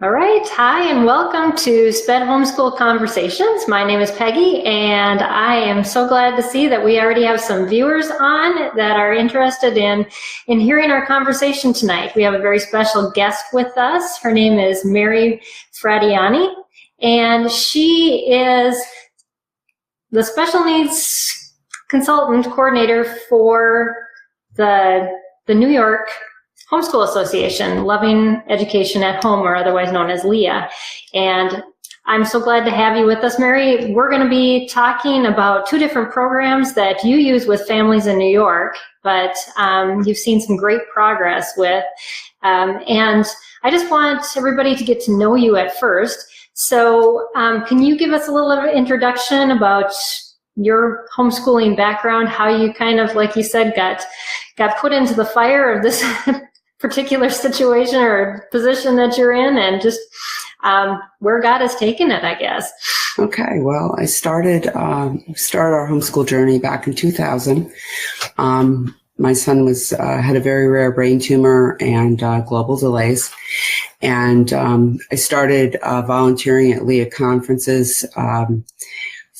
All right. Hi, and welcome to SPED Homeschool Conversations. My name is Peggy, and I am so glad to see that we already have some viewers on that are interested in hearing our conversation tonight. We have a very special guest with us. Her name is Mary Fratianni, and she is the special needs consultant coordinator for the New York Homeschool Association, Loving Education at Home, or otherwise known as LEAH. And I'm so glad to have you with us, Mary. We're going to be talking about two different programs that you use with families in New York, but you've seen some great progress with. And I just want everybody to get to know you at first. So can you give us a little introduction about your homeschooling background, how you kind of, like you said, got put into the fire of this particular situation or position that you're in, and just where God has taken it, I guess. Okay, well, I started our homeschool journey back in 2000. My son had a very rare brain tumor and global delays, and I started volunteering at LEAH conferences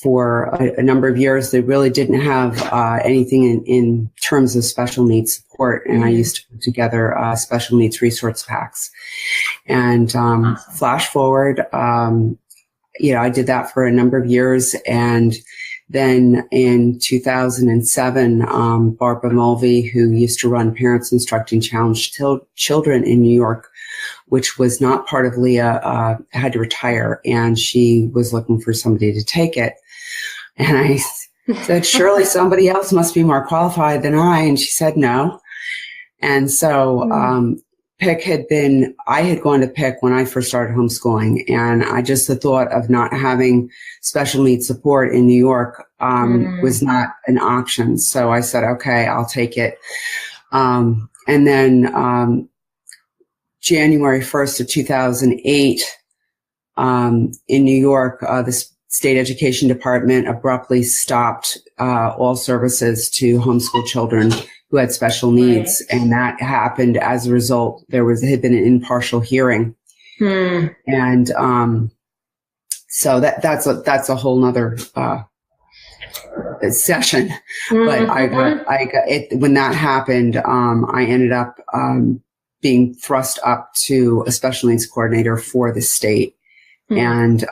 for a number of years. They really didn't have anything in terms of special needs support, and I used to put together special needs resource packs. And flash forward, I did that for a number of years, and then in 2007, Barbara Mulvey, who used to run Parents Instructing Challenged Children in New York, which was not part of LEAH, had to retire, and she was looking for somebody to take it. And I said, surely somebody else must be more qualified than I. And she said no. And so I had gone to PIC when I first started homeschooling. And the thought of not having special needs support in New York was not an option. So I said, okay, I'll take it. And then January 1st of 2008, in New York, the State Education Department abruptly stopped all services to homeschool children who had special needs. Right. And that happened as a result. There had been an impartial hearing. And so that's a whole nother session. But I got it when that happened. I ended up being thrust up to a special needs coordinator for the state. And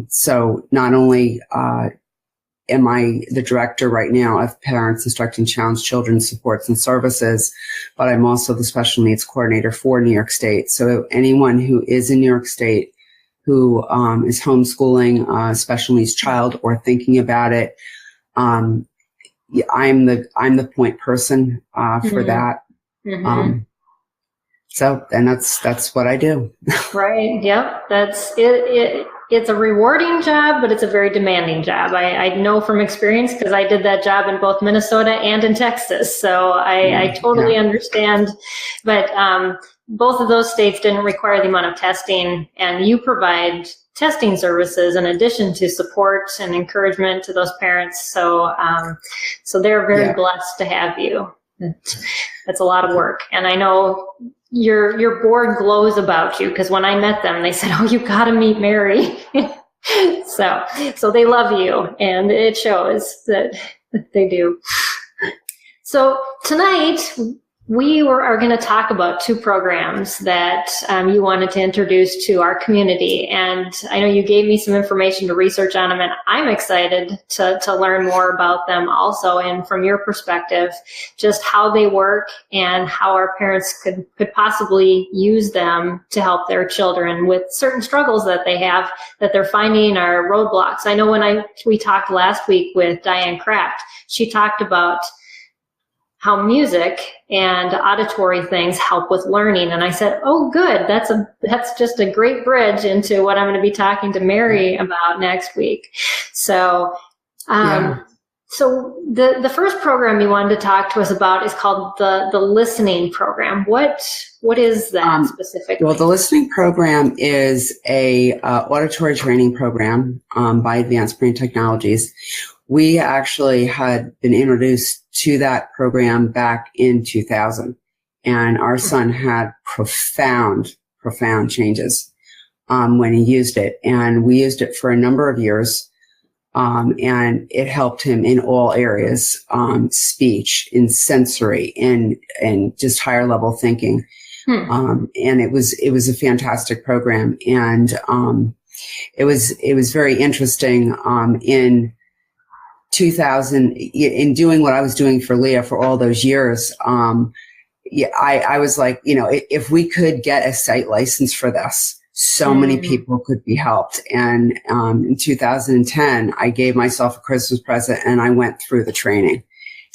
so not only am I the director right now of Parents Instructing Challenged Children Supports and Services, but I'm also the special needs coordinator for New York State. So anyone who is in New York State who is homeschooling a special needs child or thinking about it, I'm the point person for that. So, and that's what I do. Right. Yep. That's it. It's a rewarding job, but it's a very demanding job. I know from experience because I did that job in both Minnesota and in Texas. So I totally understand. But both of those states didn't require the amount of testing, and you provide testing services in addition to support and encouragement to those parents. So so they're very blessed to have you. That's a lot of work. And I know your board glows about you, because when I met them, they said, "Oh, you got to meet Mary." So they love you, and it shows that they do. So tonight we are going to talk about two programs that you wanted to introduce to our community. And I know you gave me some information to research on them, and I'm excited to learn more about them also, and from your perspective, just how they work and how our parents could possibly use them to help their children with certain struggles that they have, that they're finding are roadblocks. I know when we talked last week with Diane Kraft, she talked about how music and auditory things help with learning. And I said, oh, good. That's just a great bridge into what I'm going to be talking to Mary about next week. So, so the first program you wanted to talk to us about is called the listening program. What is that specifically? Well, the listening program is a auditory training program by Advanced Brain Technologies. We actually had been introduced to that program back in 2000, and our son had profound changes when he used it. And we used it for a number of years. And it helped him in all areas, speech, in sensory, in just higher level thinking. And it was a fantastic program. And it was very interesting in 2000, in doing what I was doing for LEAH for all those years. I was like, if we could get a site license for this, so many people could be helped. And in 2010, I gave myself a Christmas present and I went through the training.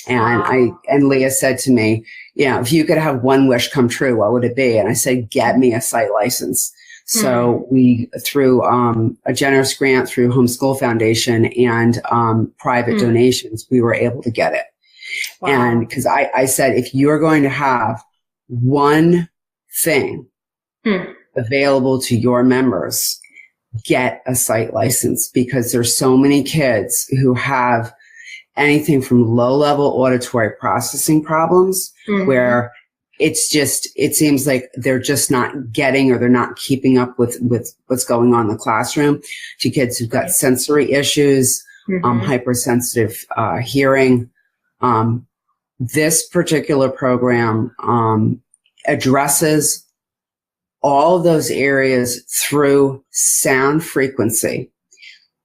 And and LEAH said to me, if you could have one wish come true, what would it be? And I said, get me a site license. So we, through a generous grant through Homeschool Foundation and private donations, we were able to get it. Wow. And because I said, if you're going to have one thing available to your members, get a site license, because there's so many kids who have anything from low-level auditory processing problems where it seems like they're just not getting, or they're not keeping up with what's going on in the classroom, to kids who've got sensory issues, hypersensitive hearing. This particular program addresses all of those areas through sound frequency.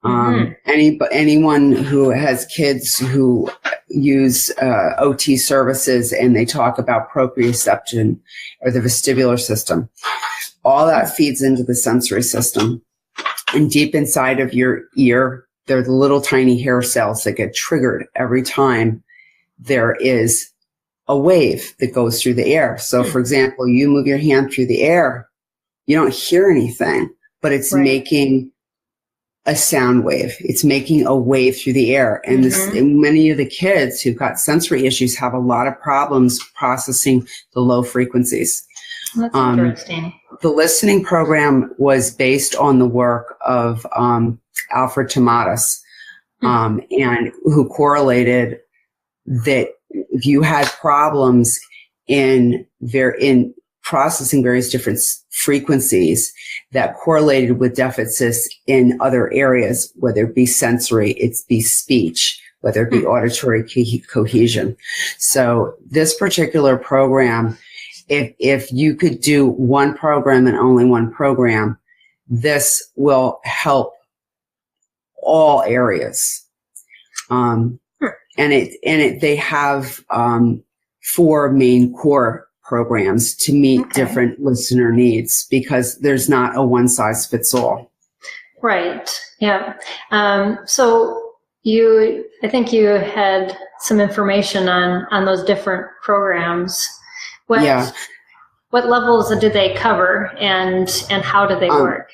Anyone who has kids who use OT services and they talk about proprioception or the vestibular system, all that feeds into the sensory system. And deep inside of your ear, there are the little tiny hair cells that get triggered every time there is a wave that goes through the air. So, for example, you move your hand through the air, you don't hear anything, but it's making a sound wave. It's making a wave through the air. And, and many of the kids who've got sensory issues have a lot of problems processing the low frequencies. That's interesting. The listening program was based on the work of Alfred Tomatis, and who correlated that if you had problems in processing various different frequencies, that correlated with deficits in other areas, whether it be sensory, it's be speech, whether it be auditory cohesion. So this particular program, if you could do one program and only one program, this will help all areas. They have 4 main core programs to meet different listener needs, because there's not a one size fits all. Right. Yeah. So I think you had some information on those different programs. What levels did they cover, and how do they work?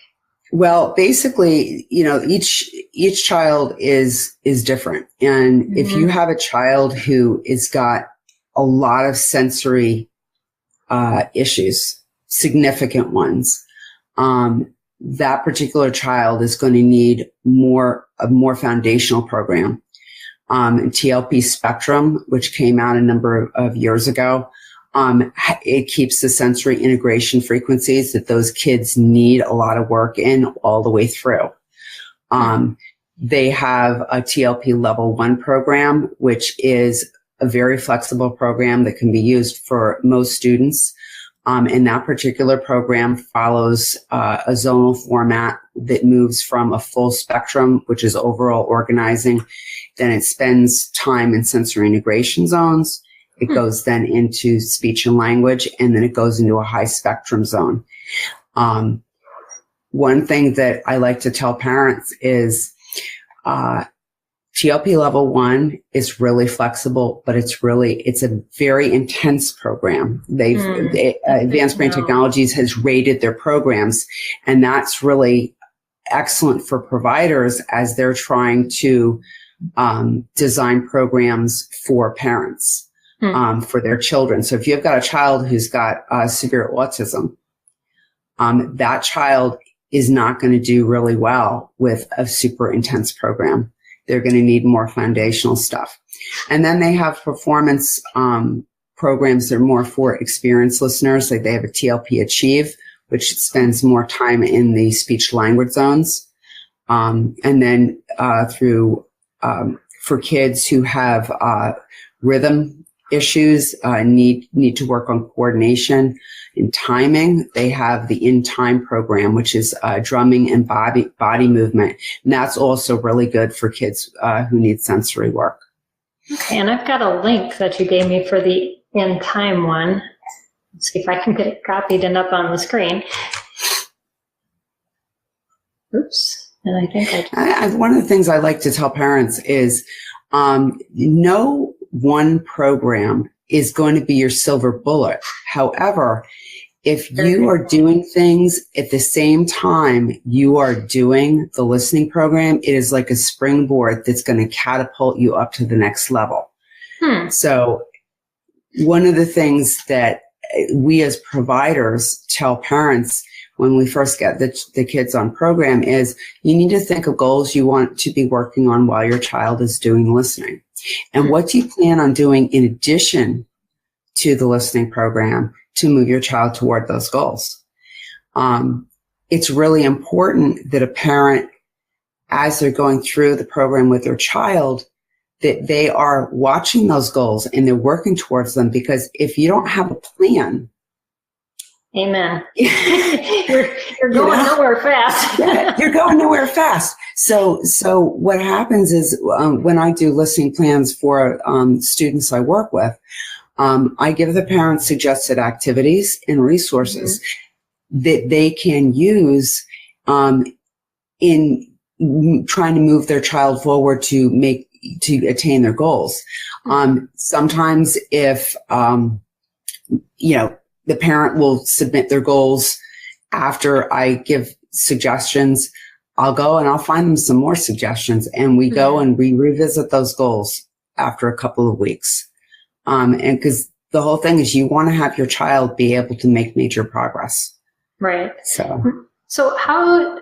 Well, basically, each child is different. And if you have a child who has got a lot of sensory issues, significant ones, that particular child is going to need a more foundational program. TLP Spectrum, which came out a number of years ago, it keeps the sensory integration frequencies that those kids need a lot of work in all the way through. They have a TLP Level 1 program, which is a very flexible program that can be used for most students. And that particular program follows a zonal format that moves from a full spectrum, which is overall organizing. Then it spends time in sensory integration zones. It goes then into speech and language, and then it goes into a high spectrum zone. One thing that I like to tell parents is TLP Level 1 is really flexible, but it's a very intense program. Advanced Brain Technologies has rated their programs, and that's really excellent for providers as they're trying to design programs for parents, for their children. So if you've got a child who's got severe autism, that child is not going to do really well with a super intense program. They're going to need more foundational stuff. And then they have performance programs that are more for experienced listeners. Like they have a TLP Achieve, which spends more time in the speech language zones. And then through for kids who have rhythm issues, need to work on coordination and timing, they have the In Time program, which is drumming and body movement. And that's also really good for kids who need sensory work. Okay, and I've got a link that you gave me for the In Time one. Let's see if I can get it copied and up on the screen. Oops. And I think one of the things I like to tell parents is no one program is going to be your silver bullet. However, if you are doing things at the same time you are doing the listening program, it is like a springboard that's going to catapult you up to the next level. So one of the things that we as providers tell parents when we first get the kids on program is you need to think of goals you want to be working on while your child is doing listening. And what do you plan on doing in addition to the listening program to move your child toward those goals? It's really important that a parent, as they're going through the program with their child, that they are watching those goals and they're working towards them, because if you don't have a plan, amen. You're going nowhere fast. Yeah, you're going nowhere fast. So what happens is when I do listening plans for students I work with, I give the parents suggested activities and resources that they can use in trying to move their child forward to attain their goals. Sometimes if the parent will submit their goals after I give suggestions, I'll go and I'll find them some more suggestions, and we go and we revisit those goals after a couple of weeks. And because the whole thing is you want to have your child be able to make major progress. Right. So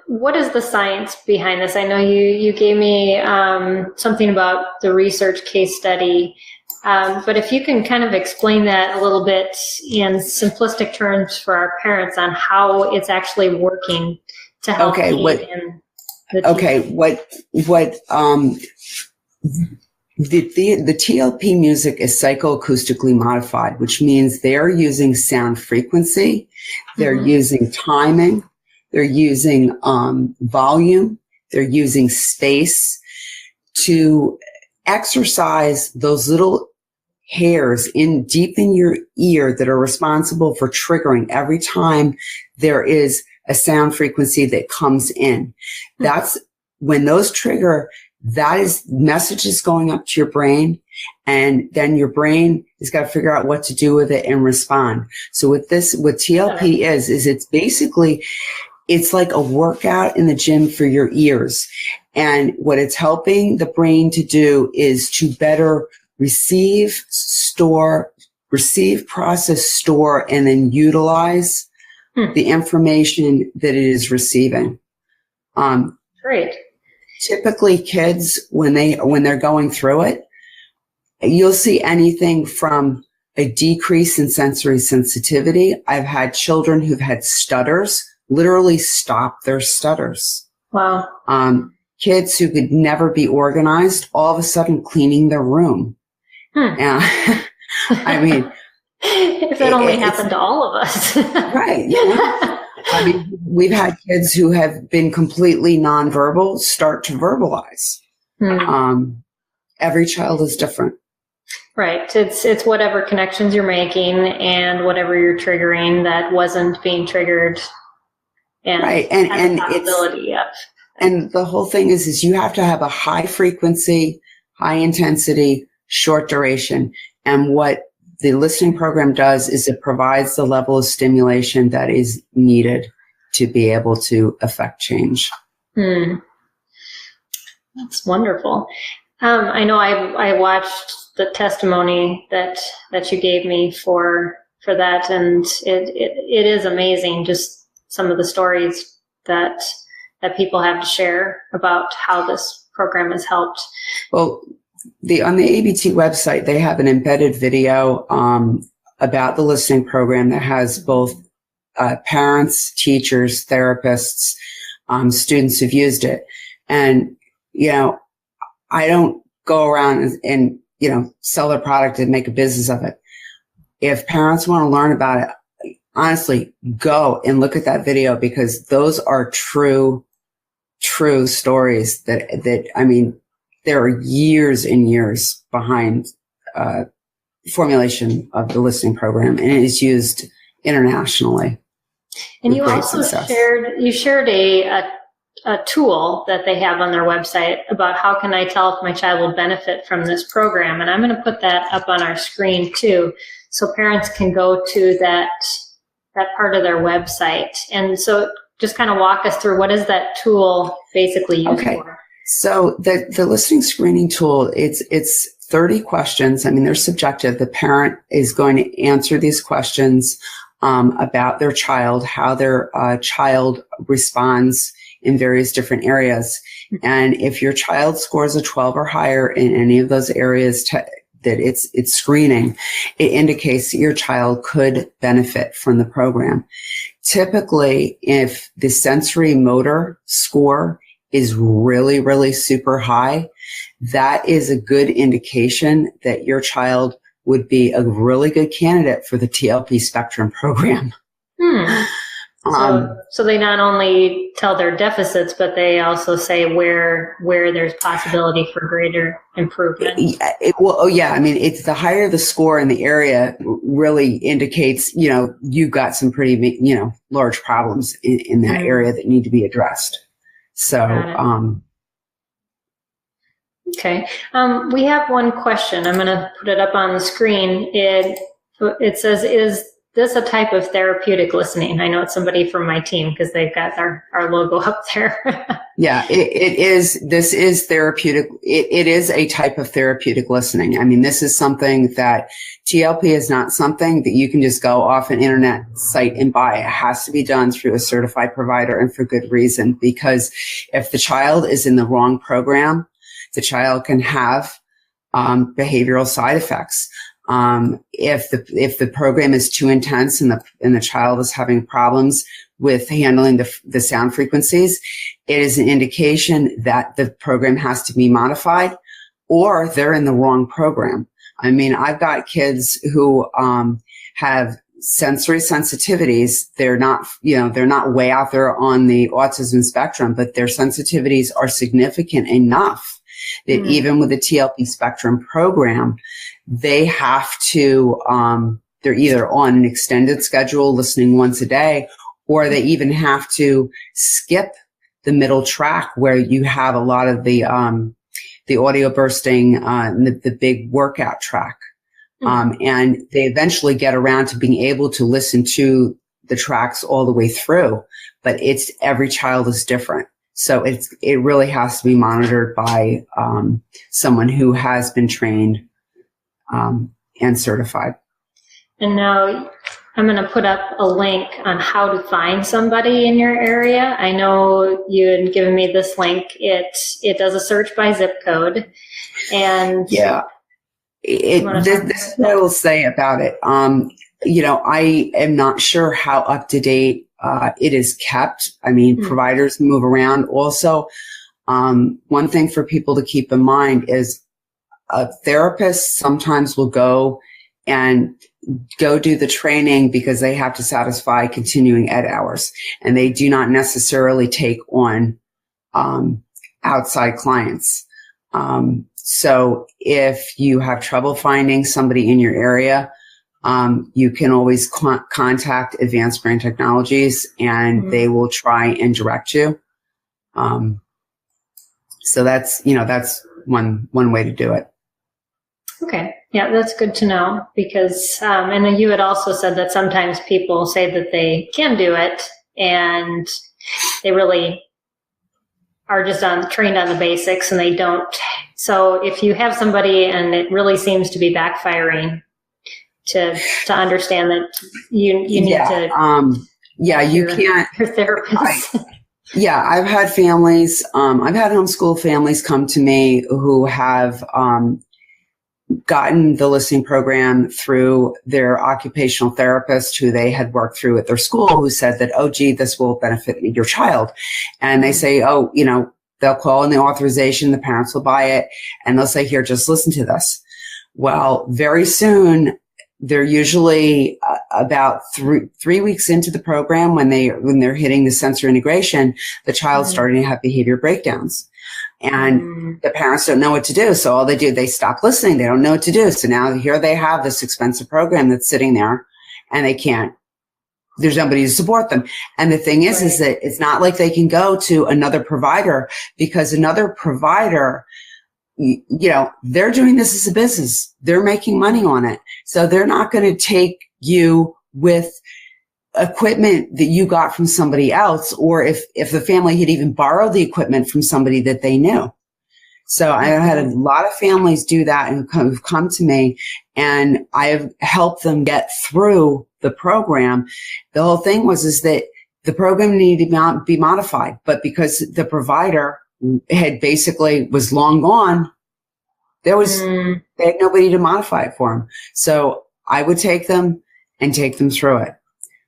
what is the science behind this? I know you gave me something about the research case study, but if you can kind of explain that a little bit in simplistic terms for our parents on how it's actually working to help the TLP music is psychoacoustically modified, which means they're using sound frequency, they're using timing, they're using volume, they're using space to exercise those little hairs deep in your ear that are responsible for triggering every time there is a sound frequency that comes in. That's when those trigger, that is messages going up to your brain, and then your brain has got to figure out what to do with it and respond. So what TLP is it's basically, it's like a workout in the gym for your ears. And what it's helping the brain to do is to better receive, process, store, and then utilize the information that it is receiving. Great. Typically kids, when they're going through it, you'll see anything from a decrease in sensory sensitivity. I've had children who've had stutters literally stop their stutters. Wow. Kids who could never be organized, all of a sudden cleaning their room. I mean, if that only happened to all of us. Right. Yeah. I mean, we've had kids who have been completely nonverbal start to verbalize. Every child is different. Right. It's whatever connections you're making and whatever you're triggering that wasn't being triggered. And right. And the whole thing is you have to have a high frequency, high intensity, short duration. And what the listening program does is it provides the level of stimulation that is needed to be able to affect change. That's wonderful. I know I watched the testimony that you gave me for that, and it is amazing, just some of the stories that people have to share about how this program has helped. Well, on the ABT website, they have an embedded video about the listening program that has both parents, teachers, therapists, students who've used it. And, I don't go around and sell their product and make a business of it. If parents want to learn about it, honestly, go and look at that video, because those are true stories that I mean, there are years and years behind formulation of the listening program, and it is used internationally. And you also shared a tool that they have on their website about how can I tell if my child will benefit from this program. And I'm going to put that up on our screen too, so parents can go to that part of their website. And so just kind of walk us through, what is that tool basically used for? So the listening screening tool, it's 30 questions. I mean, they're subjective. The parent is going to answer these questions about their child, how their child responds in various different areas. And if your child scores a 12 or higher in any of those areas that it's screening, it indicates that your child could benefit from the program. Typically, if the sensory motor score is really, really super high, that is a good indication that your child would be a really good candidate for the TLP Spectrum program. So they not only tell their deficits, but they also say where there's possibility for greater improvement. I mean, it's the higher the score in the area really indicates, you've got some pretty, large problems in that area that need to be addressed. So, okay. We have one question. I'm going to put it up on the screen. It says, is this a type of therapeutic listening? I know it's somebody from my team because they've got our logo up there. Yeah, it is. This is therapeutic. It is a type of therapeutic listening. I mean, this is something that TLP is not something that you can just go off an internet site and buy. It has to be done through a certified provider, and for good reason, because if the child is in the wrong program, the child can have behavioral side effects. If the program is too intense and the child is having problems with handling the sound frequencies, it is an indication that the program has to be modified, or they're in the wrong program. I mean, I've got kids who have sensory sensitivities. They're not way out there on the autism spectrum, but their sensitivities are significant enough that even with the TLP Spectrum program, they have to, they're either on an extended schedule listening once a day, or they even have to skip the middle track where you have a lot of the audio bursting, the big workout track. And they eventually get around to being able to listen to the tracks all the way through, but every child is different. So it really has to be monitored by someone who has been trained and certified. And now I'm going to put up a link on how to find somebody in your area. I know you had given me this link. It does a search by zip code, and yeah, this is what I will say about it. I am not sure how up to date it is kept. I mean, providers move around. Also, one thing for people to keep in mind is a therapist sometimes will go do the training because they have to satisfy continuing ed hours, and they do not necessarily take on outside clients. So if you have trouble finding somebody in your area, you can always contact Advanced Brain Technologies, and they will try and direct you. So that's one way to do it. Okay. Yeah, that's good to know, because, and then you had also said that sometimes people say that they can do it and they really are just trained on the basics and they don't. So if you have somebody and it really seems to be backfiring, to understand that you need to. You can't. Your therapist. I've had families, I've had homeschool families come to me who have, gotten the listening program through their occupational therapist who they had worked through at their school, who said that, oh, gee, this will benefit your child. And they say, oh, they'll call in the authorization, the parents will buy it, and they'll say, here, just listen to this. Well, very soon, they're usually about three weeks into the program when they're hitting the sensory integration, the child's starting to have behavior breakdowns. And the parents don't know what to do. So all they do, they stop listening. They don't know what to do. So now here they have this expensive program that's sitting there and there's nobody to support them. And the thing is that it's not like they can go to another provider, because another provider, they're doing this as a business. They're making money on it. So they're not going to take you with equipment that you got from somebody else, or if the family had even borrowed the equipment from somebody that they knew. So I had a lot of families do that and who've come to me, and I've helped them get through the program. The whole thing is that the program needed to be modified, but because the provider had basically was long gone, they had nobody to modify it for them. So I would take them through it.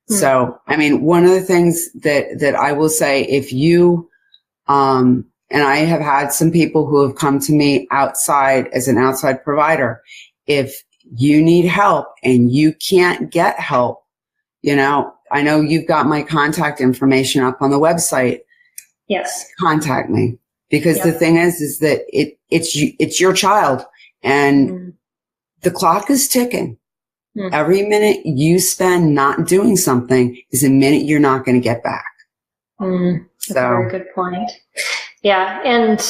So, I mean, one of the things that I will say, if you, and I have had some people who have come to me outside as an outside provider, if you need help and you can't get help, I know you've got my contact information up on the website. Yes. Contact me, because the thing is that it's your child, and the clock is ticking. Every minute you spend not doing something is a minute you're not going to get back. That's a very good point. Yeah. And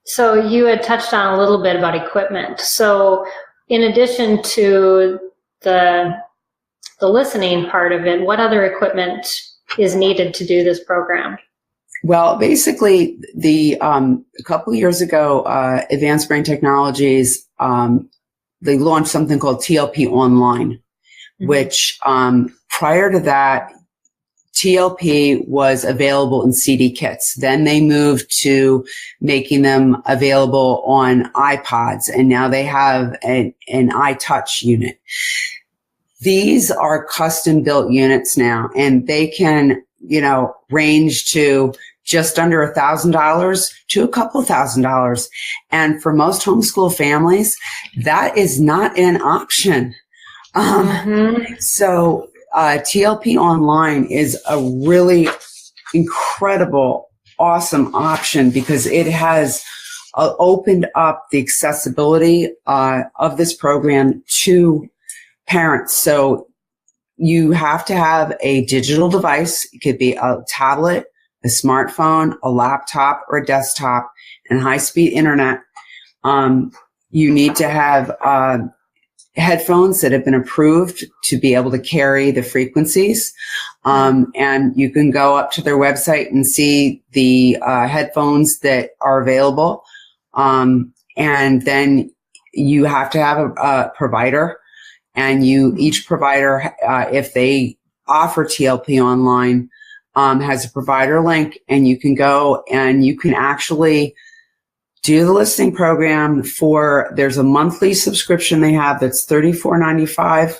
so you had touched on a little bit about equipment. So in addition to the listening part of it, what other equipment is needed to do this program? Well, basically, a couple of years ago, Advanced Brain Technologies, they launched something called TLP Online, which prior to that, TLP was available in CD kits. Then they moved to making them available on iPods, and now they have an iTouch unit. These are custom built units now, and they can, range to just under $1,000 to a couple $1,000. And for most homeschool families, that is not an option. So TLP Online is a really incredible, awesome option, because it has opened up the accessibility of this program to parents. So you have to have a digital device. It could be a tablet, a smartphone, a laptop, or a desktop, and high-speed internet. You need to have headphones that have been approved to be able to carry the frequencies. And you can go up to their website and see the headphones that are available. And then you have to have a provider. And each provider, if they offer TLP Online, has a provider link, and you can go and you can actually do the listening program there's a monthly subscription they have that's $34.95,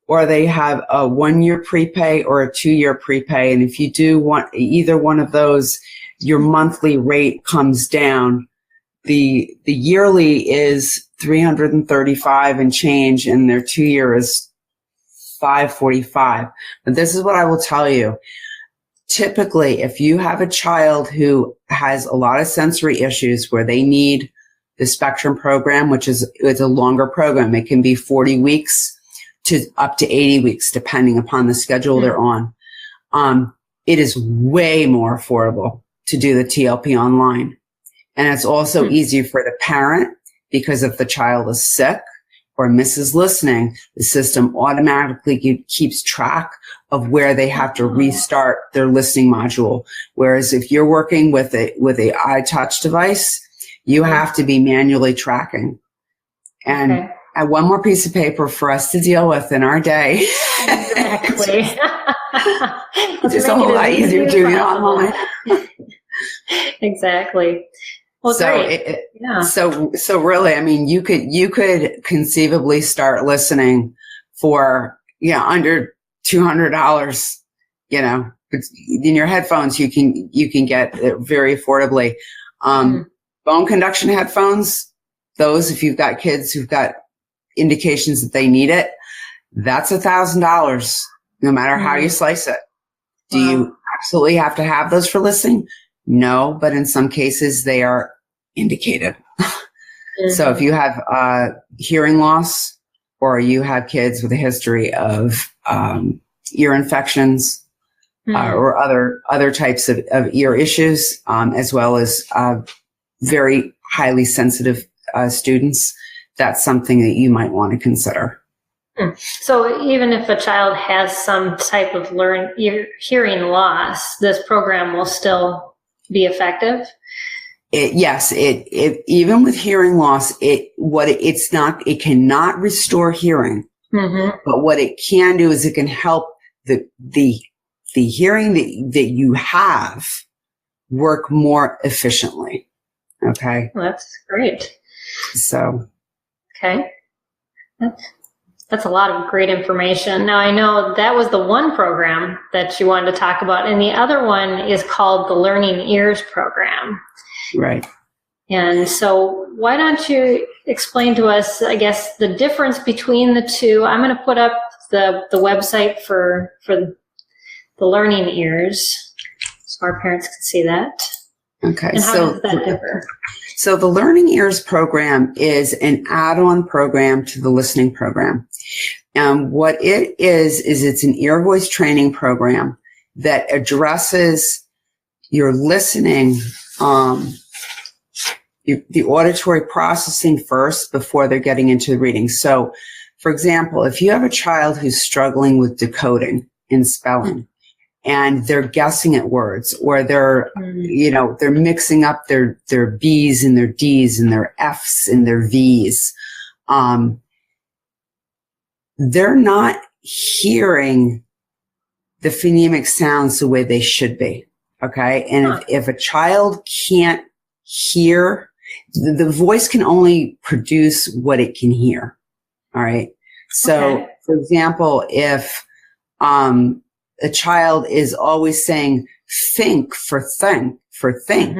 or they have a 1-year prepay or a 2-year prepay. And if you do either one of those, your monthly rate comes down. The yearly is $335 and change, and their 2-year is $545. But this is what I will tell you. Typically, if you have a child who has a lot of sensory issues where they need the Spectrum program, it's a longer program. It can be 40 weeks to up to 80 weeks, depending upon the schedule they're on. It is way more affordable to do the TLP Online. And it's also easier for the parent, because if the child is sick or misses listening, the system automatically keeps track of where they have to restart their listening module. Whereas if you're working with a iTouch device, you have to be manually tracking. And one more piece of paper for us to deal with in our day. Exactly. It's just a whole lot easier doing it online. Exactly. Well, So great. Yeah. so really, I mean, you could conceivably start listening for, under $200, in your headphones, you can get it very affordably. Bone conduction headphones, those, if you've got kids who've got indications that they need it, that's $1,000, no matter how you slice it. Do you absolutely have to have those for listening? No, but in some cases they are indicated. So if you have hearing loss, or you have kids with a history of ear infections, or other types of ear issues, as well as very highly sensitive students, that's something that you might want to consider. So even if a child has some type of hearing loss, this program will still be effective? Yes, even with hearing loss, it cannot restore hearing, but what it can do is it can help the hearing that you have work more efficiently. Okay. Well, that's great. So. Okay. That's a lot of great information. Now, I know that was the one program that you wanted to talk about, and the other one is called the Learning Ears program. Right. And so why don't you explain to us, I guess, the difference between the two. I'm going to put up the website for the Learning Ears so our parents can see that. Okay. And how does that differ? So the Learning Ears program is an add-on program to the listening program. What it is it's an ear voice training program that addresses your listening, the auditory processing first before they're getting into the reading. So, for example, if you have a child who's struggling with decoding and spelling, and they're guessing at words, or they're mixing up their B's and their D's and their F's and their V's, they're not hearing the phonemic sounds the way they should be. Okay. And if a child can't hear, the voice can only produce what it can hear. All right. So, for example, if a child is always saying think for think,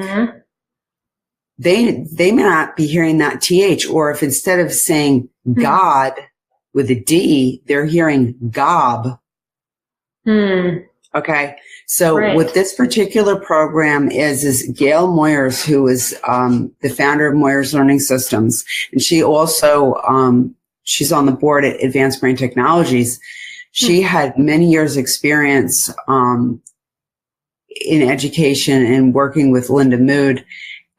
they may not be hearing that TH. Or if instead of saying God with a D, they're hearing gob. Okay. So what this particular program is Gail Moyers, who is the founder of Moyers Learning Systems. And she also, she's on the board at Advanced Brain Technologies. She had many years experience in education and working with Linda Mood.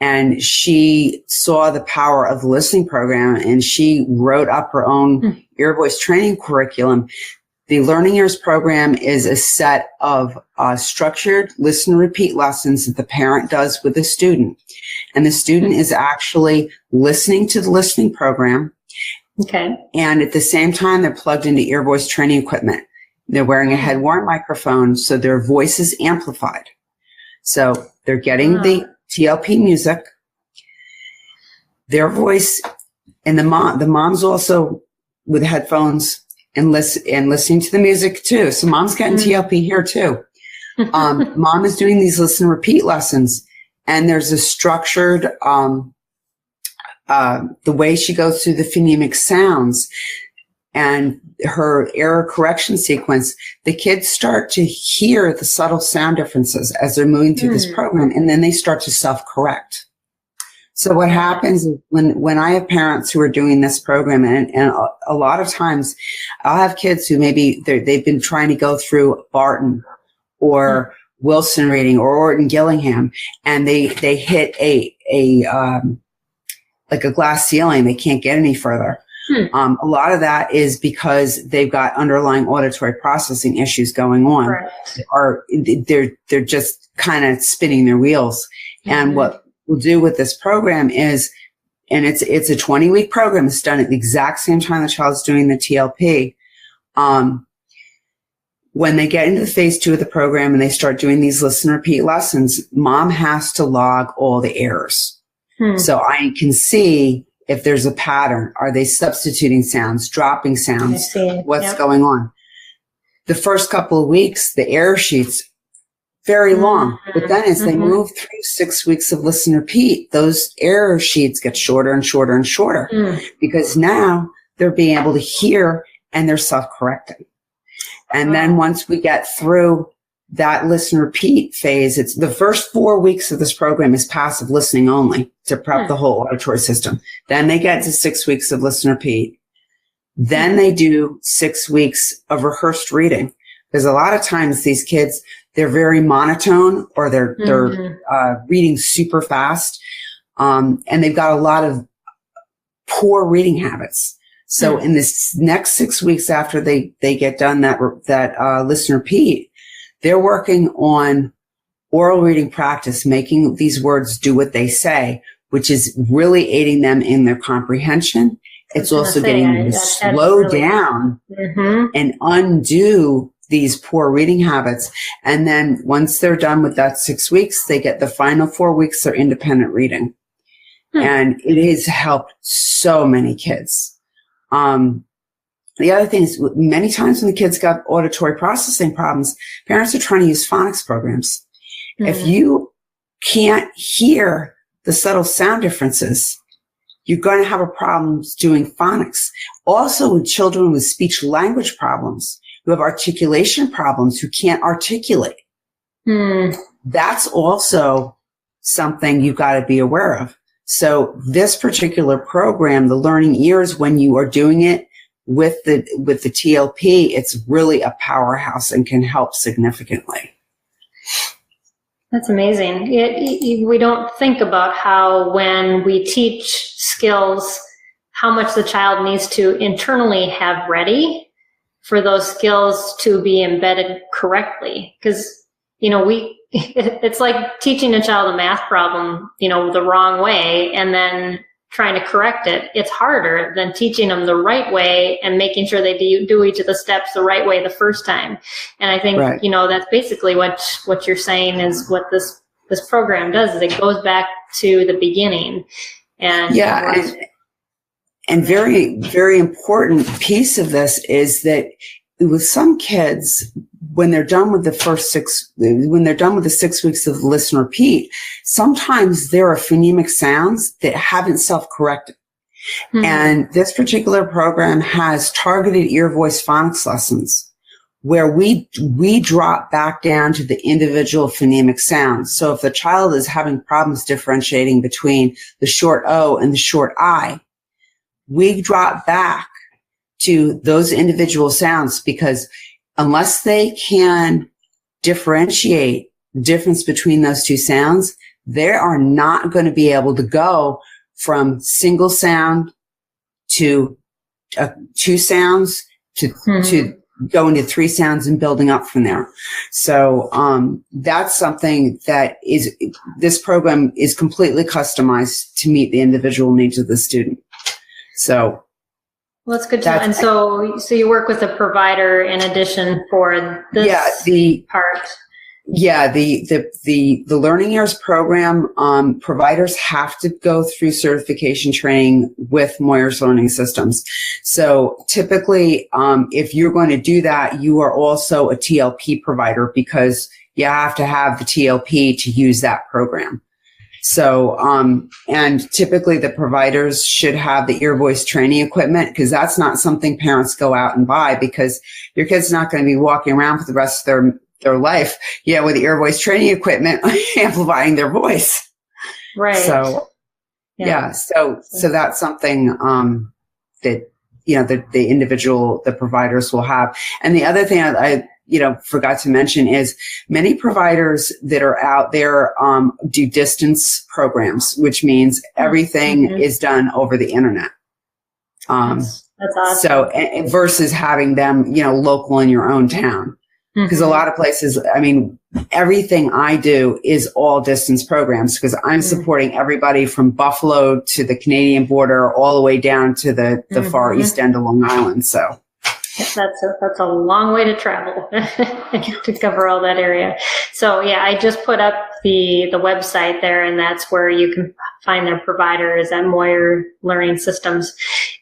And she saw the power of the listening program, and she wrote up her own ear voice training curriculum. The Learning Ears program is a set of structured listen repeat lessons that the parent does with the student. And the student is actually listening to the listening program. Okay. And at the same time, they're plugged into ear voice training equipment. They're wearing a head-worn microphone, so their voice is amplified. So they're getting the TLP music, their voice, and the mom's also with headphones and listening to the music too. So mom's getting TLP here too. Mom is doing these listen repeat lessons, and there's a structured, the way she goes through the phonemic sounds and her error correction sequence, the kids start to hear the subtle sound differences as they're moving through this program, and then they start to self-correct. So what happens is when I have parents who are doing this program, and a lot of times I'll have kids who maybe they've been trying to go through Barton or Wilson reading or Orton Gillingham, and they hit like a glass ceiling. They can't get any further. A lot of that is because they've got underlying auditory processing issues going on, or they're just kind of spinning their wheels. And what we'll do with this program is, and it's a 20-week program. It's done at the exact same time the child's doing the TLP. When they get into phase 2 of the program and they start doing these listen repeat lessons, mom has to log all the errors. So I can see if there's a pattern. Are they substituting sounds, dropping sounds? What's going on? The first couple of weeks, the error sheets, very long. But then as they move through 6 weeks of listen repeat, those error sheets get shorter and shorter and shorter because now they're being able to hear and they're self-correcting. And then once we get through that listen repeat phase, it's the first 4 weeks of this program is passive listening only to prep the whole auditory system. Then they get to 6 weeks of listen repeat. Then they do 6 weeks of rehearsed reading. Because a lot of times these kids, they're very monotone or they're reading super fast. And they've got a lot of poor reading habits. So in this next 6 weeks after they get done that listen repeat, they're working on oral reading practice, making these words do what they say, which is really aiding them in their comprehension. It's also getting them to slow down and undo these poor reading habits. And then once they're done with that 6 weeks, they get the final 4 weeks of independent reading. And it has helped so many kids. The other thing is many times when the kids got auditory processing problems, parents are trying to use phonics programs. If you can't hear the subtle sound differences, you're going to have a problem doing phonics. Also with children with speech language problems, who have articulation problems, who can't articulate. That's also something you've got to be aware of. So this particular program, the Learning Ears, when you are doing it with the TLP, it's really a powerhouse and can help significantly. That's amazing. We don't think about how when we teach skills, how much the child needs to internally have ready for those skills to be embedded correctly. Because, it's like teaching a child a math problem, the wrong way and then trying to correct it. It's harder than teaching them the right way and making sure they do each of the steps the right way the first time. And I think, that's basically what you're saying is what this program does, is it goes back to the beginning. And and very, very important piece of this is that with some kids, when they're done with the 6 weeks of listen repeat, sometimes there are phonemic sounds that haven't self-corrected. And this particular program has targeted ear voice phonics lessons where we drop back down to the individual phonemic sounds. So if the child is having problems differentiating between the short O and the short I, we drop back to those individual sounds, because unless they can differentiate the difference between those two sounds, they are not going to be able to go from single sound to two sounds to going to three sounds and building up from there. So that's something that this program is completely customized to meet the individual needs of the student. So well, that's good to know. And so you work with a provider in addition for this part. Yeah, the Learning Ears program, providers have to go through certification training with Moyer's Learning Systems. So typically, if you're going to do that, you are also a TLP provider, because you have to have the TLP to use that program. So, and typically the providers should have the ear voice training equipment, because that's not something parents go out and buy, because your kid's not going to be walking around for the rest of their life, with ear voice training equipment amplifying their voice. Right. So, so that's something, that, the providers will have. And the other thing I forgot to mention is many providers that are out there do distance programs, which means everything is done over the internet. That's awesome. So versus having them, local in your own town. Because a lot of places, everything I do is all distance programs, because I'm supporting everybody from Buffalo to the Canadian border, all the way down to the far east end of Long Island. So. That's a long way to travel to cover all that area. So I just put up the website there, and that's where you can find their providers at Moyer Learning Systems.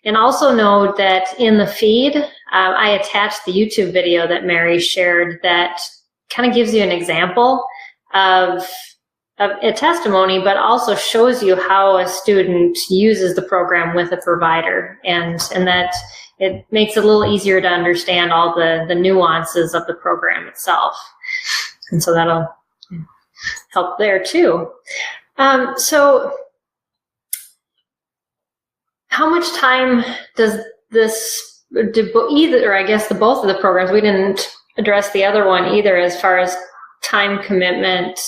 And also know that in the feed, I attached the YouTube video that Mary shared that kind of gives you an example of a testimony, but also shows you how a student uses the program with a provider, and that it makes it a little easier to understand all the nuances of the program itself. And so that'll help there too. So how much time does this, either, or I guess both of the programs, we didn't address the other one either, as far as time commitment,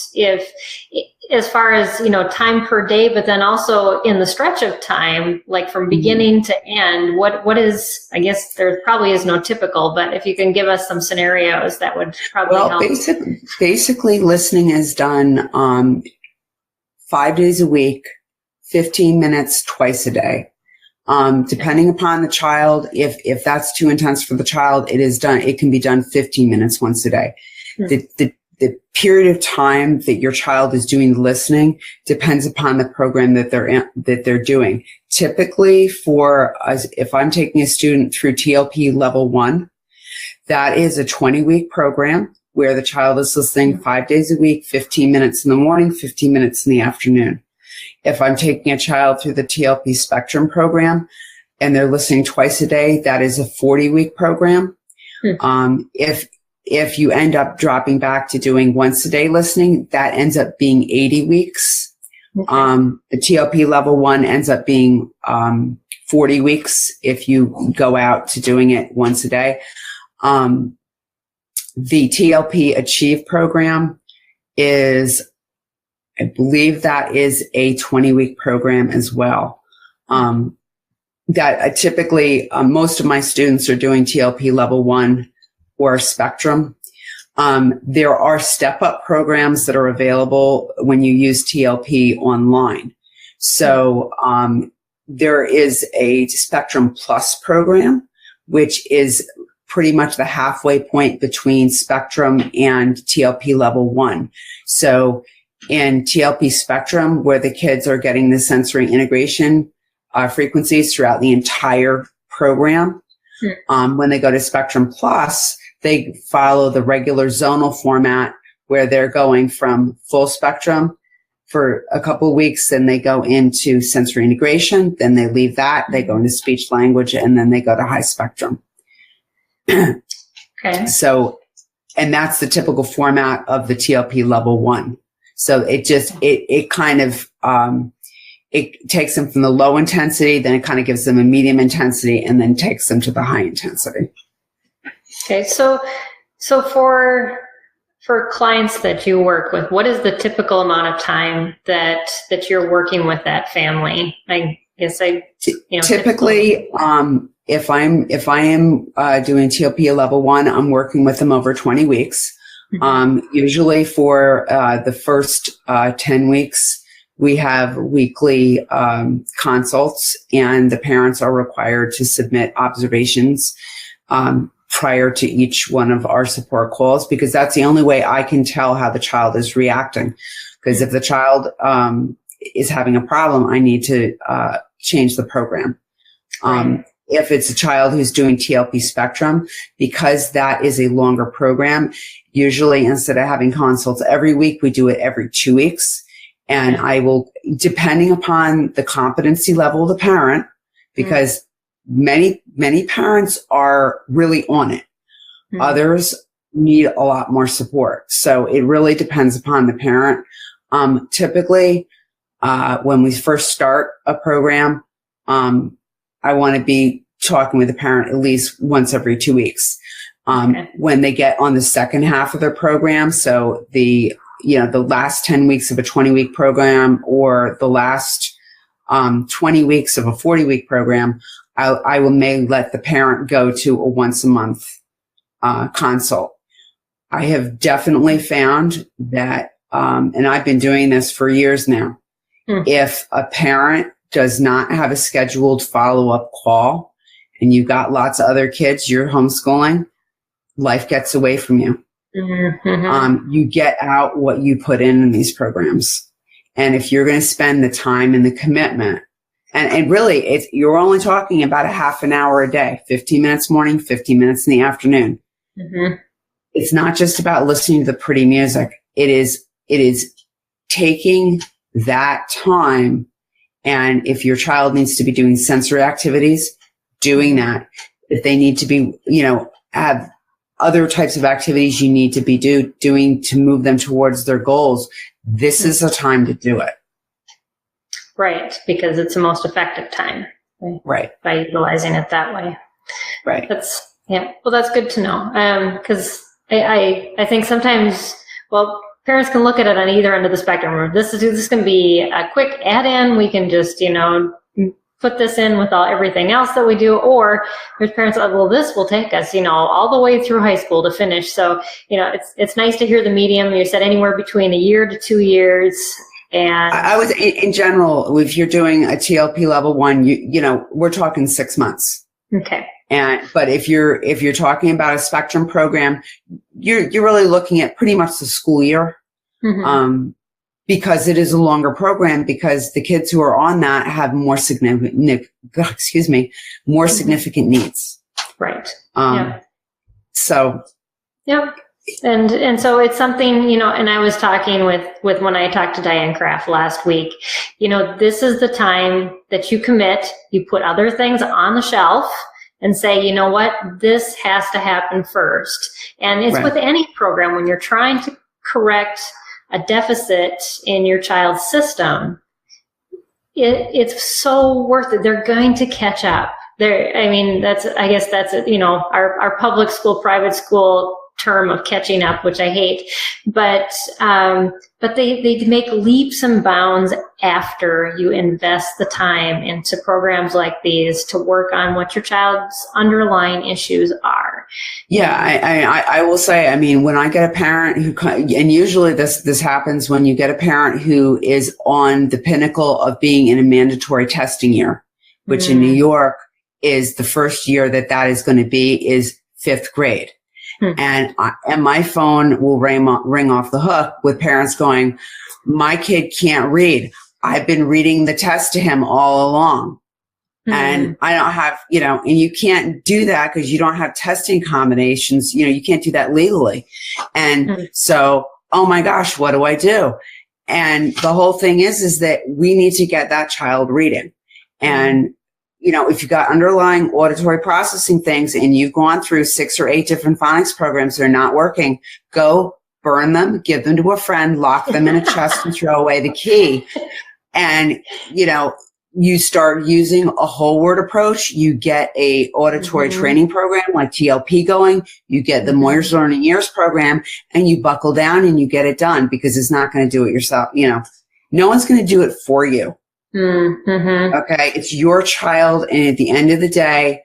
as far as, time per day, but then also in the stretch of time, like from beginning to end, what is, I guess there probably is no typical, but if you can give us some scenarios, that would probably help. Basically listening is done 5 days a week, 15 minutes twice a day. Depending upon the child, if that's too intense for the child, it can be done 15 minutes once a day. The period of time that your child is doing listening depends upon the program that they're doing. Typically, if I'm taking a student through TLP level 1, that is a 20-week program where the child is listening 5 days a week, 15 minutes in the morning, 15 minutes in the afternoon. If I'm taking a child through the TLP Spectrum program and they're listening twice a day, that is a 40-week program. If you end up dropping back to doing once a day listening, that ends up being 80 weeks. The TLP level 1 ends up being 40 weeks if you go out to doing it once a day. The TLP Achieve program I believe that is a 20-week program as well. Typically, most of my students are doing TLP level 1 or Spectrum. There are step-up programs that are available when you use TLP online. So there is a Spectrum Plus program, which is pretty much the halfway point between Spectrum and TLP level 1. So in TLP Spectrum, where the kids are getting the sensory integration frequencies throughout the entire program, when they go to Spectrum Plus, they follow the regular zonal format where they're going from full spectrum for a couple of weeks, then they go into sensory integration, then they leave that, they go into speech language, and then they go to high spectrum. Okay. So, and that's the typical format of the TLP level 1. So it takes them from the low intensity, then it kind of gives them a medium intensity, and then takes them to the high intensity. Okay, so for clients that you work with, what is the typical amount of time that you're working with that family? I guess typically, if I am doing TLP level 1, I'm working with them over 20 weeks. Usually for the first 10 weeks, we have weekly consults, and the parents are required to submit observations prior to each one of our support calls, because that's the only way I can tell how the child is reacting. Because if the child is having a problem, I need to change the program. If it's a child who's doing TLP Spectrum, because that is a longer program, usually instead of having consults every week, we do it every 2 weeks. And I will, depending upon the competency level of the parent, because many parents are really on it. Others need a lot more support. So it really depends upon the parent. Typically, when we first start a program, I want to be talking with the parent at least once every 2 weeks. When they get on the second half of their program, so the last 10 weeks of a 20-week program, or the last 20 weeks of a 40-week program, I may let the parent go to a once a month consult. I have definitely found that, and I've been doing this for years now, if a parent does not have a scheduled follow-up call and you've got lots of other kids you're homeschooling, life gets away from you. You get out what you put in these programs. And if you're going to spend the time and the commitment, and really, you're only talking about a half an hour a day, 15 minutes morning, 15 minutes in the afternoon. It's not just about listening to the pretty music. It is taking that time. And if your child needs to be doing sensory activities, doing that. If they need to be, have other types of activities you need to be doing to move them towards their goals, this is the time to do it. Right, because it's the most effective time. Right. By utilizing it that way. Right. Well, that's good to know. Because I think sometimes, parents can look at it on either end of the spectrum. This is going to be a quick add-in. We can just, put this in with everything else that we do. Or there's parents that, this will take us, all the way through high school to finish. So, it's nice to hear the medium. You said anywhere between a year to 2 years. And I was in general, if you're doing a TLP level 1, we're talking 6 months. Okay. But if you're talking about a spectrum program, you're really looking at pretty much the school year. Because it is a longer program, because the kids who are on that have more significant needs. Right. So. Yep. And so it's something, and I was talking with when I talked to Diane Kraft last week, this is the time that you commit, you put other things on the shelf and say, you know what, this has to happen first. And it's with any program, when you're trying to correct a deficit in your child's system, it's so worth it. They're going to catch up. That's our public school, private school term of catching up, which I hate, but they make leaps and bounds after you invest the time into programs like these to work on what your child's underlying issues are. Yeah, I will say, when I get a parent who, and usually this happens when you get a parent who is on the pinnacle of being in a mandatory testing year, which in New York is the first year that is going to be is 5th grade. And my phone will ring off the hook with parents going, my kid can't read. I've been reading the test to him all along. And I don't have, and you can't do that because you don't have testing combinations. You can't do that legally. And so, oh my gosh, what do I do? And the whole thing is that we need to get that child reading. And if you've got underlying auditory processing things and you've gone through 6 or 8 different phonics programs that are not working, go burn them, give them to a friend, lock them in a chest and throw away the key. And, you start using a whole word approach. You get a auditory training program like TLP going. You get the Moyer's Learning Years program, and you buckle down and you get it done, because it's not going to do it yourself. No one's going to do it for you. Okay. It's your child. And at the end of the day,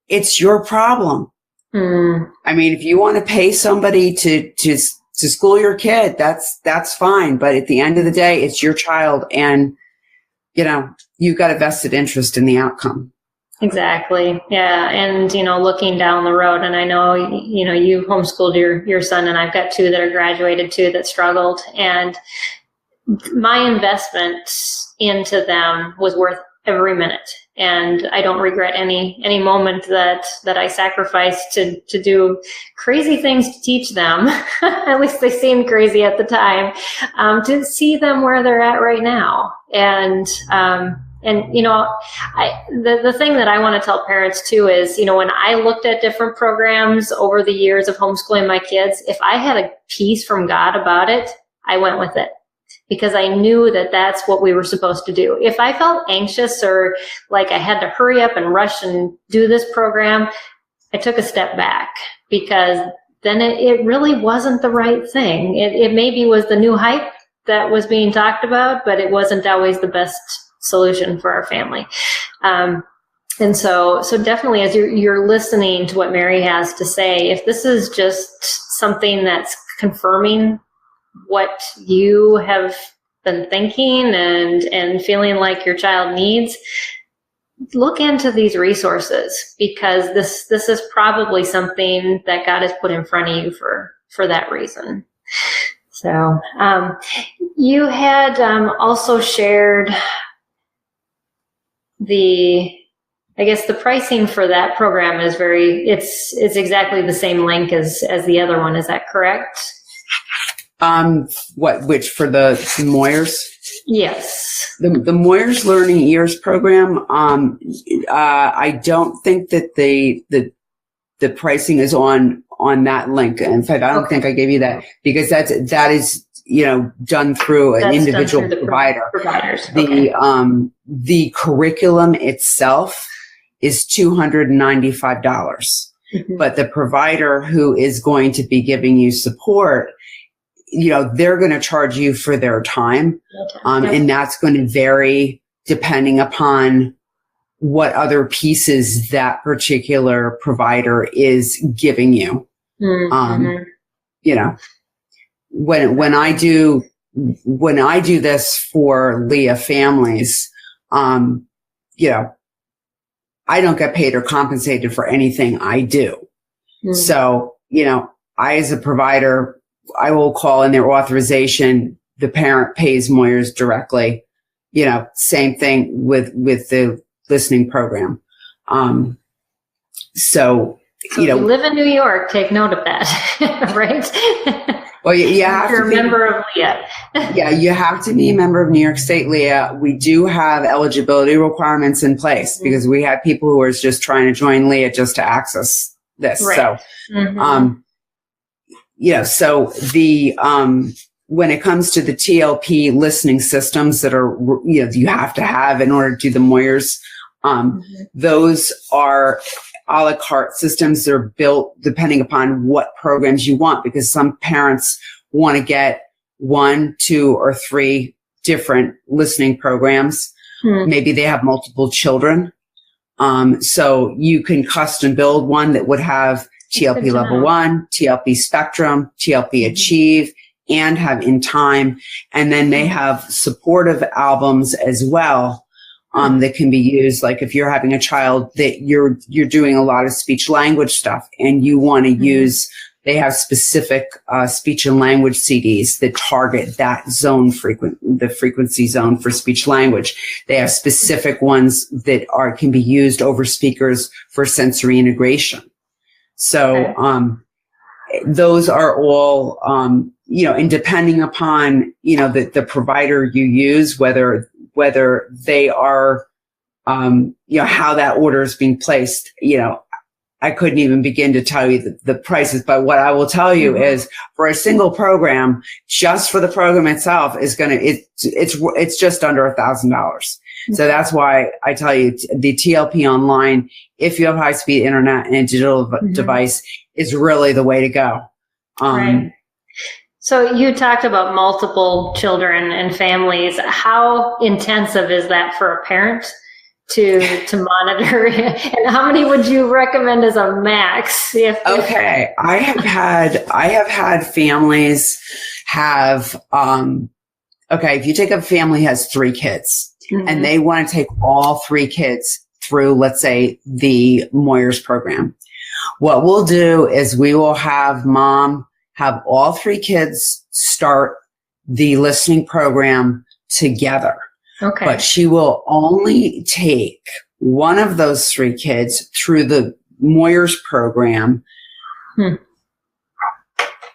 it's your problem. If you want to pay somebody to school your kid, that's fine. But at the end of the day, it's your child, and, you've got a vested interest in the outcome. Exactly. Yeah. And, looking down the road, and I know, you homeschooled your son, and I've got 2 that are graduated too that struggled, and my investment into them was worth every minute. And I don't regret any moment that I sacrificed to do crazy things to teach them. At least they seemed crazy at the time, to see them where they're at right now. And the thing that I want to tell parents too is, when I looked at different programs over the years of homeschooling my kids, if I had a peace from God about it, I went with it. Because I knew that that's what we were supposed to do. If I felt anxious or like I had to hurry up and rush and do this program, I took a step back, because then it really wasn't the right thing. It maybe was the new hype that was being talked about, but it wasn't always the best solution for our family. And so definitely, as you're listening to what Mary has to say, if this is just something that's confirming what you have been thinking and feeling like your child needs, look into these resources, because this is probably something that God has put in front of you for that reason. So you had also shared I guess the pricing for that program is it's exactly the same length as the other one. Is that correct? Which for the Moyers? Yes. The Moyers Learning Years program, I don't think that the pricing is on that link. In fact, I don't think I gave you that, because that is, done through an individual provider. Providers. The curriculum itself is $295. Mm-hmm. But the provider who is going to be giving you support, they're going to charge you for their time. And that's going to vary depending upon what other pieces that particular provider is giving you. Mm-hmm. When I do this for LEAH families, I don't get paid or compensated for anything I do. Mm-hmm. So, I, as a provider, I will call in their authorization. The parent pays Moyers directly. Same thing with the listening program. So you live in New York, take note of that, right? Well, you have to be a member of LEAH. Yeah, you have to be a member of New York State LEAH. We do have eligibility requirements in place, mm-hmm. because we have people who are just trying to join LEAH just to access this. Right. So, mm-hmm. So the when it comes to the TLP listening systems that are, you have to have in order to do the Moyers, mm-hmm. those are a la carte systems that are built depending upon what programs you want, because some parents want to get 1, 2, or 3 different listening programs. Hmm. Maybe they have multiple children. So you can custom build one that would have TLP level 1, TLP spectrum, TLP achieve, and have in time. And then they have supportive albums as well. That can be used, like if you're having a child that you're doing a lot of speech language stuff and you want to use, they have specific speech and language CDs that target that zone the frequency zone for speech language. They have specific ones that can be used over speakers for sensory integration. So those are all and depending upon the provider you use, whether they are, how that order is being placed, I couldn't even begin to tell you the prices. But what I will tell you mm-hmm. is for a single program, just for the program itself it's just under $1,000. Mm-hmm. So that's why I tell you the TLP online, if you have high speed internet and a digital mm-hmm. device, is really the way to go. Right. So you talked about multiple children and families. How intensive is that for a parent to monitor? And how many would you recommend as a max? Okay. I have had families have, if you take a family has 3 kids mm-hmm. and they want to take all 3 kids through, let's say, the Moyers program, what we'll do is we will have mom have all 3 kids start the listening program together. Okay. But she will only take one of those 3 kids through the Moyers program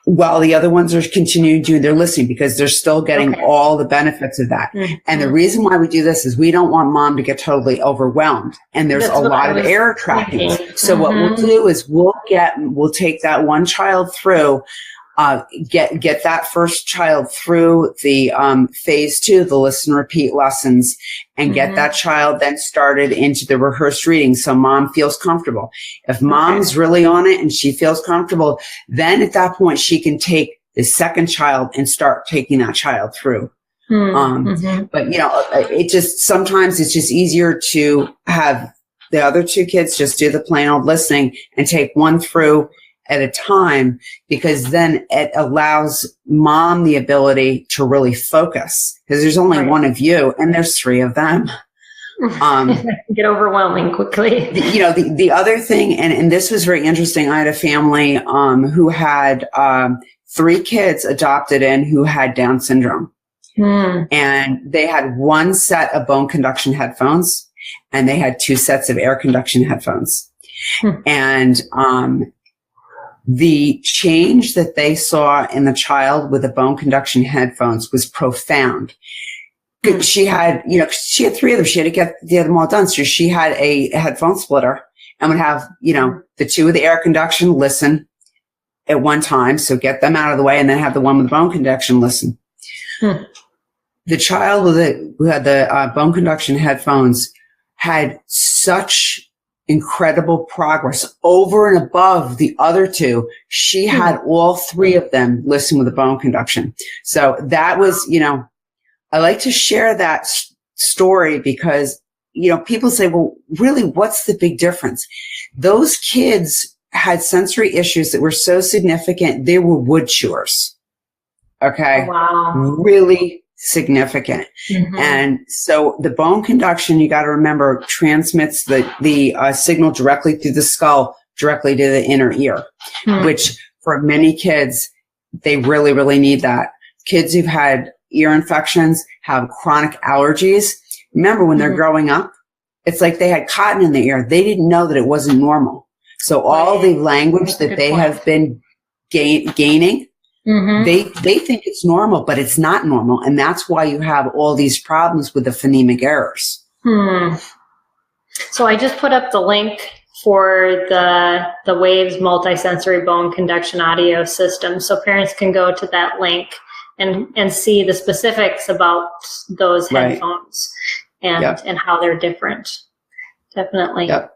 while the other ones are continuing to do their listening, because they're still getting all the benefits of that. Mm-hmm. And the reason why we do this is we don't want mom to get totally overwhelmed. And there's a lot of error tracking. So what we'll do is we'll take that one child through, get that first child through the phase 2, the listen repeat lessons, and get that child then started into the rehearsed reading so mom feels comfortable. If mom's really on it and she feels comfortable, then at that point she can take the second child and start taking that child through. But sometimes it's just easier to have the other 2 kids just do the plain old listening and take one through at a time, because then it allows mom the ability to really focus, because there's only one of you and there's 3 of them. Get overwhelming quickly. The other thing, and this was very interesting. I had a family who had 3 kids adopted in who had Down syndrome. And they had 1 set of bone conduction headphones, and they had 2 sets of air conduction headphones. And the change that they saw in the child with the bone conduction headphones was profound. She had 3 of them. She had to get them all done. So she had a headphone splitter and would have, the 2 with the air conduction listen at one time. So get them out of the way, and then have the one with the bone conduction listen. The child who had the bone conduction headphones had such incredible progress over and above the other 2. She had all 3 of them listen with the bone conduction. So that was, I like to share that story because, people say, well, really, what's the big difference? Those kids had sensory issues that were so significant, they were wood chewers. Okay. Oh, wow. Really significant. And so the bone conduction, you got to remember, transmits the signal directly through the skull, directly to the inner ear, which for many kids, they really, really need that. Kids who've had ear infections, have chronic allergies. Remember when they're growing up, it's like they had cotton in their ear. They didn't know that it wasn't normal. So all the language that they have been gaining, they think it's normal, but it's not normal. And that's why you have all these problems with the phonemic errors. So I just put up the link for the Waves multisensory bone conduction audio system. So parents can go to that link and see the specifics about those headphones and how they're different. Definitely. Yep.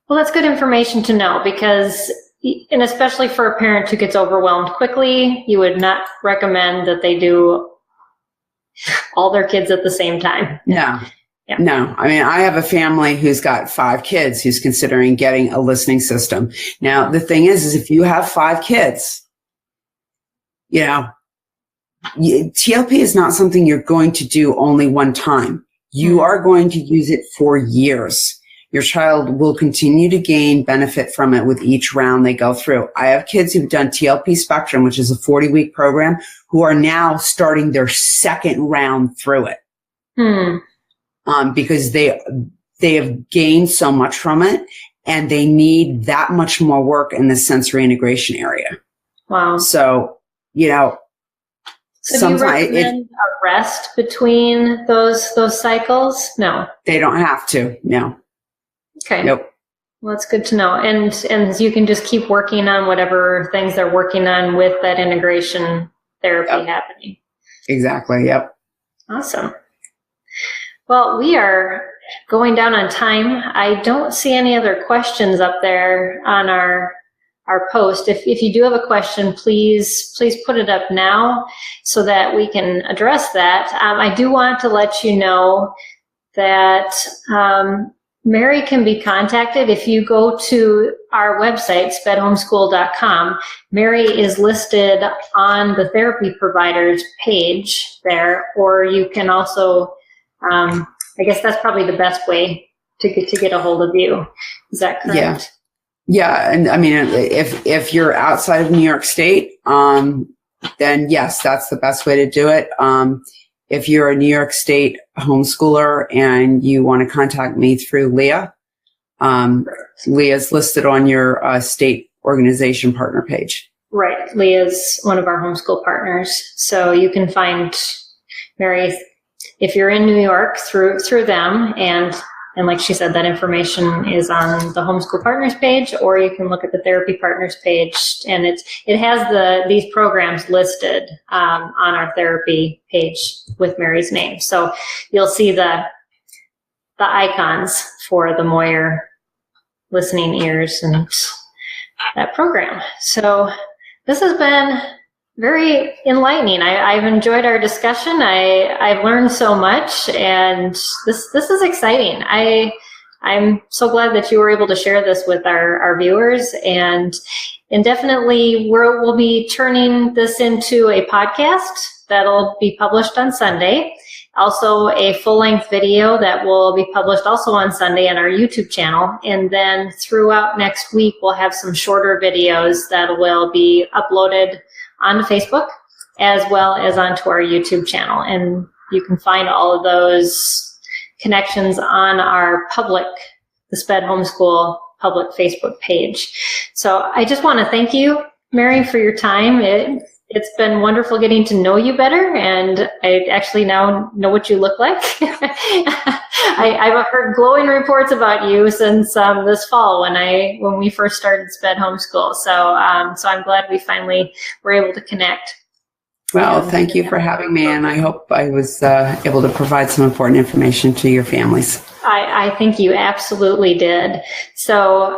Well, that's good information to know because, and especially for a parent who gets overwhelmed quickly, you would not recommend that they do all their kids at the same time. No. Yeah. No. I mean, I have a family who's got 5 kids who's considering getting a listening system. Now, the thing is if you have 5 kids, TLP is not something you're going to do only one time. You are going to use it for years. Your child will continue to gain benefit from it with each round they go through. I have kids who've done TLP Spectrum, which is a 40-week program, who are now starting their 2nd round through it. Because they have gained so much from it, and they need that much more work in the sensory integration area. Wow. So, so do you recommend a rest between those cycles? No. They don't have to. No. Okay. Nope. Well, that's good to know. And you can just keep working on whatever things they're working on with that integration therapy happening. Exactly. Yep. Awesome. Well, we are going down on time. I don't see any other questions up there on our post. If you do have a question, please put it up now so that we can address that. I do want to let you know that Mary can be contacted. If you go to our website, spedhomeschool.com, Mary is listed on the therapy providers page there, or you can also, I guess that's probably the best way to get a hold of you. Is that correct? Yeah. Yeah. And I mean, if you're outside of New York State, then yes, that's the best way to do it. If you're a New York State homeschooler and you want to contact me through LEAH, LEAH is listed on your state organization partner page. Right. LEAH is one of our homeschool partners. So you can find Mary if you're in New York through them, and like she said, that information is on the homeschool partners page, or you can look at the therapy partners page, and it has these programs listed on our therapy page with Mary's name. So you'll see the icons for the Moyer listening ears and that program. So this has been very enlightening. I've enjoyed our discussion. I've learned so much, and this is exciting. I'm so glad that you were able to share this with our viewers, and definitely we'll be turning this into a podcast that'll be published on Sunday. Also a full-length video that will be published also on Sunday on our YouTube channel. And then throughout next week, we'll have some shorter videos that will be uploaded onto Facebook as well as onto our YouTube channel. And you can find all of those connections on our the SPED Homeschool public Facebook page. So I just want to thank you, Mary, for your time. It's been wonderful getting to know you better, and I actually now know what you look like. I've heard glowing reports about you since this fall when we first started SPED Homeschool. So I'm glad we finally were able to connect. Well, thank you for having me, and I hope I was able to provide some important information to your families. I think you absolutely did. So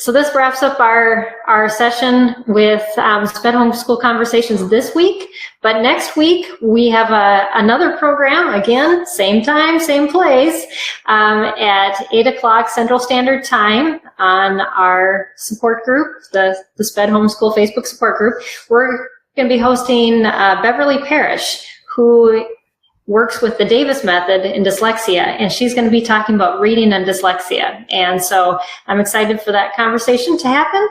this wraps up our session with SPED Homeschool Conversations this week. But next week we have another program, again, same time, same place, at 8 o'clock Central Standard Time on our support group, the SPED Homeschool Facebook support group. We're going to be hosting Beverly Parrish, who works with the Davis method in dyslexia, and she's going to be talking about reading and dyslexia. And so I'm excited for that conversation to happen.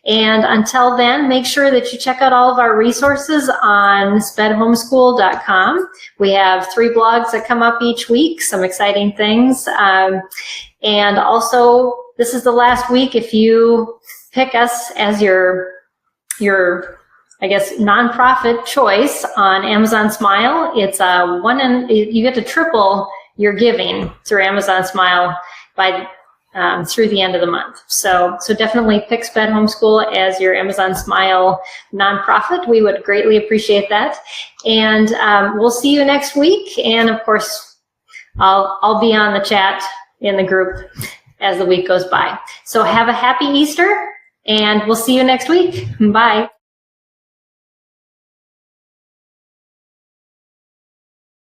And until then, make sure that you check out all of our resources on spedhomeschool.com. We have 3 blogs that come up each week, some exciting things. And also, this is the last week. If you pick us as your I guess, nonprofit choice on Amazon Smile, it's you get to triple your giving through Amazon Smile by through the end of the month. So definitely pick SPED Homeschool as your Amazon Smile nonprofit. We would greatly appreciate that. And we'll see you next week. And of course, I'll be on the chat in the group as the week goes by. So have a happy Easter, and we'll see you next week. Bye.